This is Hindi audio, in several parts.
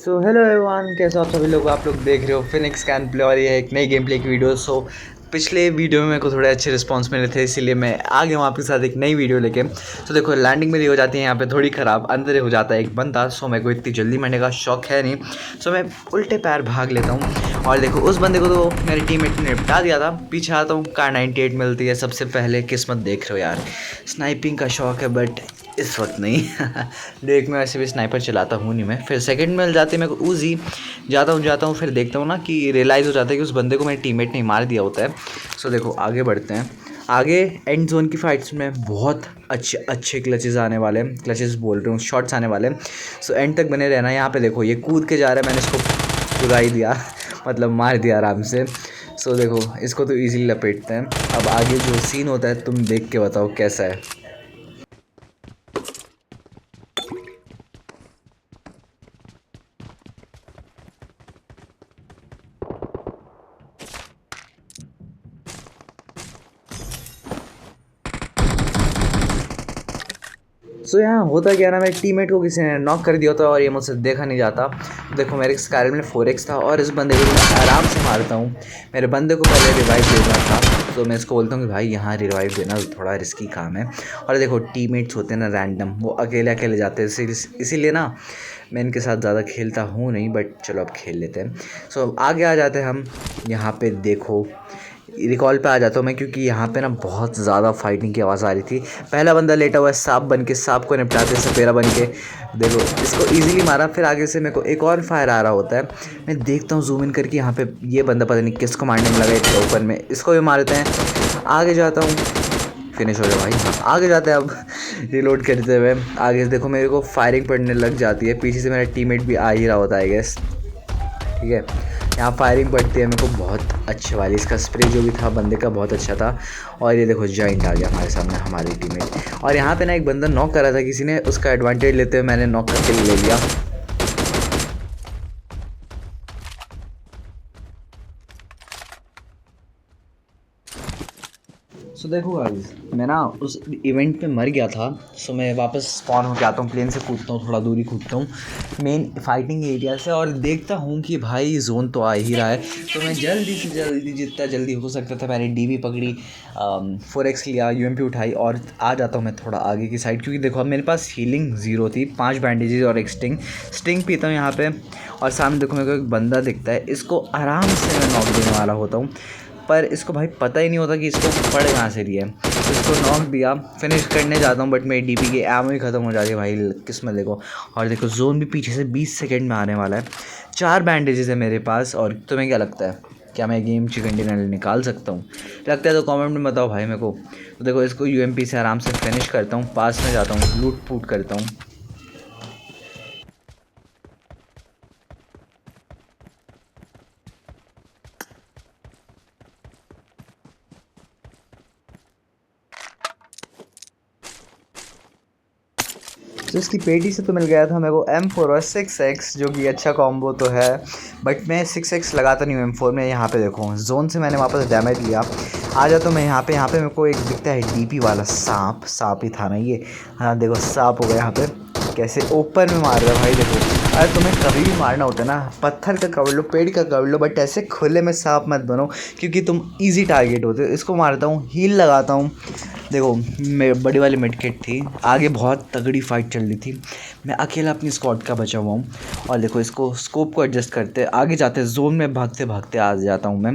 सो हेलो एवरीवन, कैसे हो आप सभी लोग। आप लोग देख रहे हो फिनिक्स कैन प्ले और ये है एक नई गेम प्ले की वीडियो। पिछले वीडियो में मेरे को थोड़े अच्छे रिस्पांस मिले थे, इसीलिए मैं आ गया हूँ आपके साथ एक नई वीडियो लेके। तो देखो लैंडिंग मेरी हो जाती है यहाँ पे थोड़ी ख़राब, अंदर ही हो जाता है एक बंदा। सो मेरे को इतनी जल्दी मरने का शौक है नहीं, सो मैं उल्टे पैर भाग लेता हूँ। और देखो उस बंदे को तो मेरे टीममेट ने निपटा दिया था। पीछे आता हूँ, कार 98 मिलती है सबसे पहले। किस्मत देख रहे हो यार, स्नाइपिंग का शौक है बट इस वक्त नहीं। देख मैं वैसे भी स्नाइपर चलाता हूँ नहीं मैं। फिर सेकंड में मिल जाते मेरे को ऊजी, जाता हूँ फिर देखता हूँ ना कि रियलाइज़ हो जाता है कि उस बंदे को मेरे टीममेट ने मार दिया होता है। सो देखो आगे बढ़ते हैं। आगे एंड जोन की फाइट्स में बहुत अच्छे क्लचेस आने वाले हैं, क्लचेस बोल रहा हूँ, शॉट्स आने वाले हैं। सो एंड तक बने रहना। यहाँ पे देखो ये कूद के जा रहा है, मैंने इसको उड़ा ही दिया, मतलब मार दिया आराम से। सो देखो इसको तो ईजिली लपेटते हैं। अब आगे जो सीन होता है तुम देख के बताओ कैसा है। सो यहाँ होता क्या ना, मेरे टीममेट को किसी ने नॉक कर दिया होता और ये मुझसे देखा नहीं जाता। देखो मेरे स्काइरल में 4x था और इस बंदे को मैं आराम से मारता हूँ। मेरे बंदे को पहले रिवाइव देना था, तो मैं इसको बोलता हूँ कि भाई यहाँ रिवाइव देना थोड़ा रिस्की काम है। और देखो टीममेट्स होते हैं ना रैंडम, वो अकेले अकेले जाते हैं, इसीलिए ना मैं इनके साथ ज़्यादा खेलता हूँ नहीं, बट चलो अब खेल लेते हैं। सो आगे आ जाते हैं हम। यहाँ पे देखो रिकॉल पे आ जाता हूँ मैं, क्योंकि यहाँ पे ना बहुत ज़्यादा फाइटिंग की आवाज़ आ रही थी। पहला बंदा लेटा हुआ है सांप बन के, सांप को निपटाते सपेरा बन के। देखो इसको इजीली मारा। फिर आगे से मेरे को एक और फायर आ रहा होता है, मैं देखता हूँ जूम इन करके। यहाँ पे ये बंदा पता नहीं किसको मारने में लगा है ओपन में, इसको भी मारते हैं। आगे जाता हूँ, फिनिश हो गया भाई। हाँ आगे जाते हैं अब रिलोड करते हुए। आगे देखो मेरे को फायरिंग पड़ने लग जाती है, पीछे से मेरा टीममेट भी आ ही रहा होता है आई गेस। ठीक है, यहाँ फायरिंग पड़ती है मेरे को बहुत अच्छे वाली। इसका स्प्रे जो भी था बंदे का बहुत अच्छा था। और ये देखो जॉइंट आ गया हमारे सामने, हमारी टीममेट। और यहाँ पे ना एक बंदा नॉक कर रहा था किसी ने, उसका एडवांटेज लेते हुए मैंने नॉक करके ले लिया। सो देखो गाइस, मैं ना उस इवेंट पे मर गया था। सो मैं वापस स्पॉन हो जाता हूँ, प्लेन से कूदता हूँ, थोड़ा दूरी कूदता हूँ मेन फाइटिंग एरिया से, और देखता हूँ कि भाई जोन तो आ ही रहा है। तो मैं जल्दी से जल्दी, जितना जल्दी हो सकता था, मैंने डीबी पकड़ी, 4x लिया, यूएमपी उठाई और आ जाता हूँ मैं थोड़ा आगे की साइड। क्योंकि देखो अब मेरे पास हीलिंग 0 थी, 5 बैंडेजेस और एक स्टिंग पीता हूँ यहाँ पे। और सामने देखो मेरे को एक बंदा दिखता है, इसको आराम से मैं नॉक देने वाला होता हूँ, पर इसको भाई पता ही नहीं होता कि इसको पड़ कहाँ से रही है। तो इसको नॉक दिया, फिनिश करने जाता हूँ, बट मेरी डीपी की एमो ही ख़त्म हो जाती है भाई, किस्मत देखो। और देखो जोन भी पीछे से 20 सेकंड में आने वाला है। 4 बैंडेजेस है मेरे पास। और तुम्हें क्या लगता है, क्या मैं गेम चिकन डिनर निकाल सकता हूँ? लगता है तो कमेंट में बताओ भाई मेरे को। तो देखो इसको यूएमपी से आराम से फिनिश करता हूँ, पास में जाता हूँ, लूट फूट करता हूँ। तो इसकी पेटी से तो मिल गया था मेरे को M4 और 6x, जो कि अच्छा कॉम्बो तो है, बट मैं 6x लगाता नहीं हूँ M4 में। यहाँ पे देखो जोन से मैंने वापस डैमेज लिया। आ जाता हूँ मैं यहाँ पे मेरे को एक दिखता है डीपी वाला सांप ही था ना ये। हाँ देखो सांप हो गया यहाँ पे, कैसे ओपन में मार रहा है भाई। देखो अरे तुम्हें कभी भी मारना होता है ना, पत्थर का कवर लो, पेड़ का कवर लो, बट ऐसे खुले में सांप मत बनो, क्योंकि तुम ईजी टारगेट होते हो। इसको मारता हूँ, हील लगाता हूँ। देखो बड़ी वाली मिडकिट थी, आगे बहुत तगड़ी फाइट चल रही थी, मैं अकेला अपनी स्क्वाड का बचा हुआ हूँ। और देखो इसको स्कोप को एडजस्ट करते आगे जाते, जोन में भागते भागते आ जाता हूँ मैं।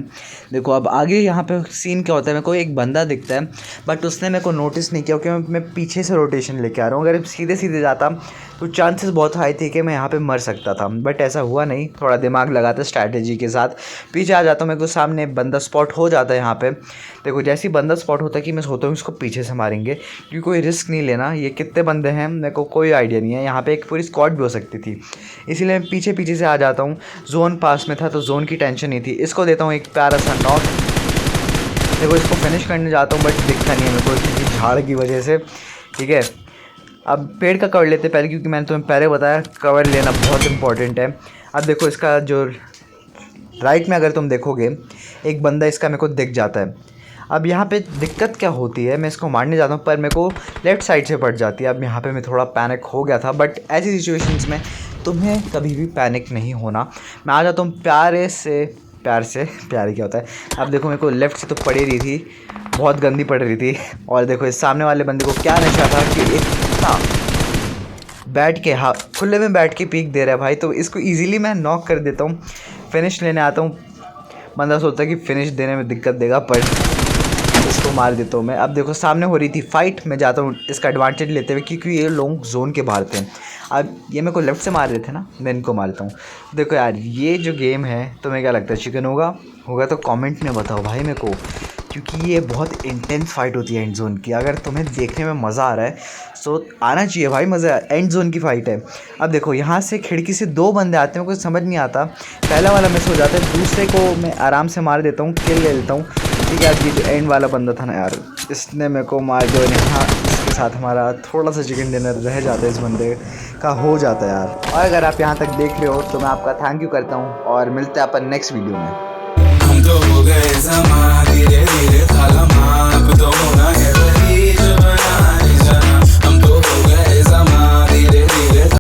देखो अब आगे यहाँ पे सीन क्या होता है, मेरे को एक बंदा दिखता है, बट उसने मेरे को नोटिस नहीं किया, क्योंकि मैं पीछे से रोटेशन लेके आ रहा हूँ। अगर सीधे सीधे जाता तो चांसेस बहुत हाई थे कि मैं यहाँ पे मर सकता था, बट ऐसा हुआ नहीं। थोड़ा दिमाग लगाते स्ट्रैटेजी के साथ पीछे आ जाता हूँ। मेरे को सामने बंदा स्पॉट हो जाता है यहाँ पे। देखो जैसे ही बंदा स्पॉट होता है कि मैं सोचता हूँ इसको पीछे से मारेंगे, क्योंकि कोई रिस्क नहीं लेना। ये कितने बंदे हैं मेरे को कोई आइडिया नहीं है, यहाँ पे एक पूरी स्क्वाड भी हो सकती थी, इसीलिए मैं पीछे पीछे से आ जाता हूँ। जोन पास में था तो जोन की टेंशन नहीं थी। इसको देता हूँ एक प्यारा सा नॉक। देखो इसको फिनिश करने जाता हूँ, बट दिखता नहीं है मेरे को क्योंकि झाड़ की वजह से। ठीक है, अब पेड़ का कवर लेते पहले, क्योंकि मैंने तुम्हें पहले बताया कवर लेना बहुत इंपॉर्टेंट है। अब देखो इसका जो राइट में अगर तुम देखोगे, एक बंदा इसका मेरे को दिख जाता है। अब यहाँ पे दिक्कत क्या होती है, मैं इसको मारने जाता हूँ पर मेरे को लेफ़्ट साइड से पड़ जाती है। अब यहाँ पे मैं थोड़ा पैनिक हो गया था, बट ऐसी सिचुएशंस में तुम्हें कभी भी पैनिक नहीं होना। मैं आ जाता हूँ प्यारे प्यारे क्या होता है। अब देखो मेरे को लेफ़्ट से तो पड़ ही रही थी, बहुत गंदी पड़ रही थी। और देखो इस सामने वाले बंदे को क्या नशा था कि इतना बैठ के, हाँ, खुले में बैठ के पीक दे रहा है भाई, तो इसको इजीली मैं नॉक कर देता हूँ, फिनिश लेने आता हूँ। बंदा सोचता है कि फिनिश देने में दिक्कत देगा, पर इसको मार देता हूँ मैं। अब देखो सामने हो रही थी फाइट, मैं जाता हूँ इसका एडवांटेज लेते हुए, क्योंकि ये लोग जोन के बाहर थे। अब ये मेरे को लेफ्ट से मार रहे थे ना, मैं इनको मारता हूँ। देखो यार ये जो गेम है तुम्हें क्या लगता है, चिकन होगा तो कमेंट में बताओ भाई मेरे को, क्योंकि ये बहुत इंटेंस फाइट होती है एंड जोन की। अगर तुम्हें देखने में मज़ा आ रहा है सो आना चाहिए भाई, मज़ा। एंड जोन की फ़ाइट है। अब देखो यहाँ से खिड़की से 2 बंदे आते हैं, कुछ समझ नहीं आता। पहला वाला मिस हो जाता है, दूसरे को मैं आराम से मार देता हूँ, किल ले लेता हूँ। ठीक है, अब ये जो एंड वाला बंदा था ना यार, इसने मेरे को मार दिया। यहाँ इसके साथ हमारा थोड़ा सा चिकन डिनर रह जाता है, इस बंदे का हो जाता है यार। और अगर आप यहाँ तक देख रहे हो तो मैं आपका थैंक यू करता हूँ, और मिलते हैं अपन नेक्स्ट वीडियो में।